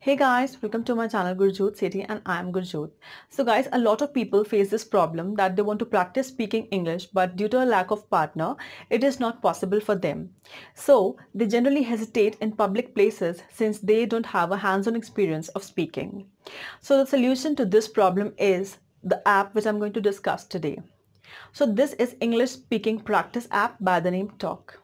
Hey guys, welcome to my channel Gurjot Sethi and I am Gurjot. So guys, a lot of people face this problem that they want to practice speaking English but due to a lack of partner, it is not possible for them. So they generally hesitate in public places since they don't have a hands-on experience of speaking. So the solution to this problem is the app which I'm going to discuss today. So this is English speaking practice app by the name Talk.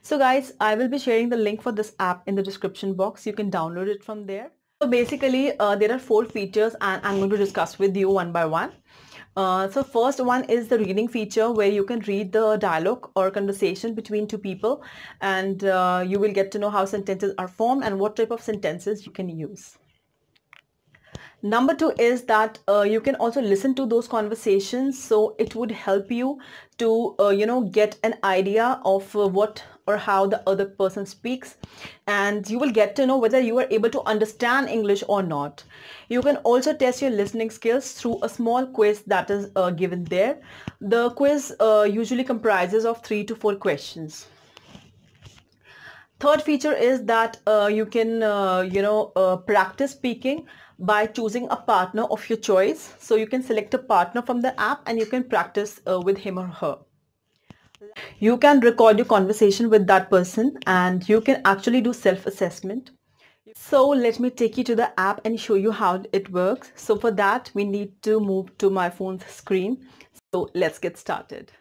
So guys, I will be sharing the link for this app in the description box. You can download it from there. So basically, there are 4 features and I'm going to discuss with you one by one. So first one is the reading feature where you can read the dialogue or conversation between two people and you will get to know how sentences are formed and what type of sentences you can use. Number 2 is that you can also listen to those conversations, so it would help you to get an idea of what or how the other person speaks, and you will get to know whether you are able to understand English or not. You can also test your listening skills through a small quiz that is given there. The quiz usually comprises of 3 to 4 questions. Third feature is that you can practice speaking by choosing a partner of your choice. So you can select a partner from the app and you can practice with him or her. You can record your conversation with that person and you can actually do self-assessment. So let me take you to the app and show you how it works. So for that we need to move to my phone's screen. So let's get started.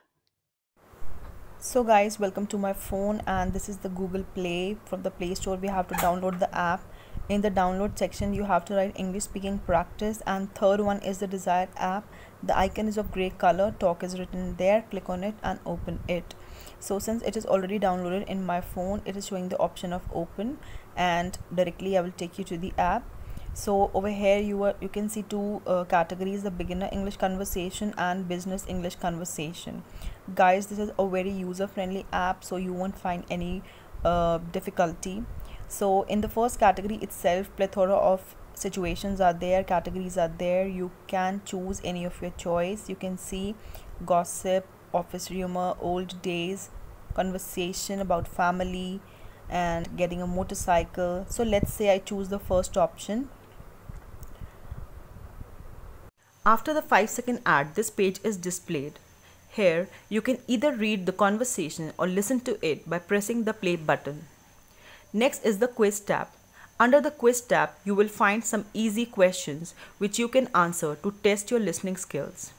So guys, welcome to my phone, and this is the Google Play. From the Play Store we have to download the app. In the download section you have to write English speaking practice, and third one is the desired app. The icon is of grey color, Talk is written there. Click on it and open it. So since it is already downloaded in my phone, it is showing the option of open, and directly I will take you to the app. So over here you can see two categories: the beginner English conversation and business English conversation. Guys, this is a very user-friendly app, so you won't find any difficulty. So in the first category itself, plethora of situations are there, categories are there. You can choose any of your choice. You can see gossip, office rumor, old days, conversation about family, and getting a motorcycle. So let's say I choose the first option. After the 5-second ad, this page is displayed. Here, you can either read the conversation or listen to it by pressing the play button. Next is the quiz tab. Under the quiz tab, you will find some easy questions which you can answer to test your listening skills.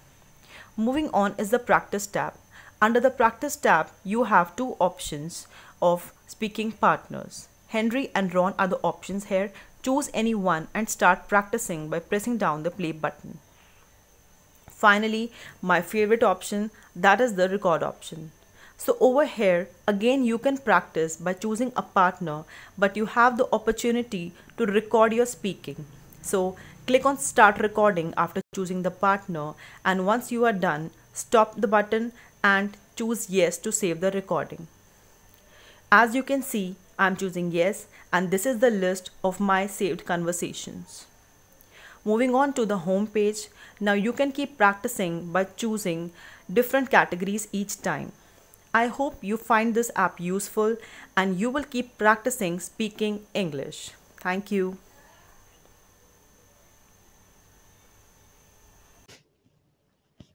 Moving on is the practice tab. Under the practice tab, you have 2 options of speaking partners. Henry and Ron are the options here. Choose any one and start practicing by pressing down the play button. Finally, my favorite option, that is the record option. So over here, again you can practice by choosing a partner, but you have the opportunity to record your speaking. So click on start recording after choosing the partner, and once you are done, stop the button and choose yes to save the recording. As you can see, I am choosing yes, and this is the list of my saved conversations. Moving on to the home page, now you can keep practicing by choosing different categories each time. I hope you find this app useful and you will keep practicing speaking English. Thank you.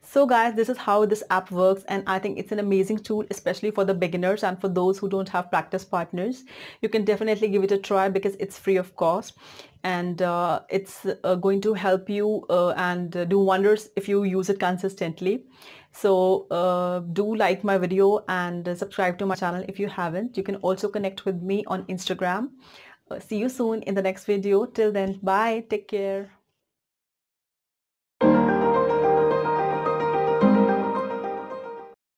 So guys, this is how this app works, and I think it's an amazing tool, especially for the beginners and for those who don't have practice partners. You can definitely give it a try because it's free of cost, and it's going to help you and do wonders if you use it consistently. So do like my video and subscribe to my channel if you haven't. You can also connect with me on Instagram. See you soon in the next video. Till then, bye. Take care.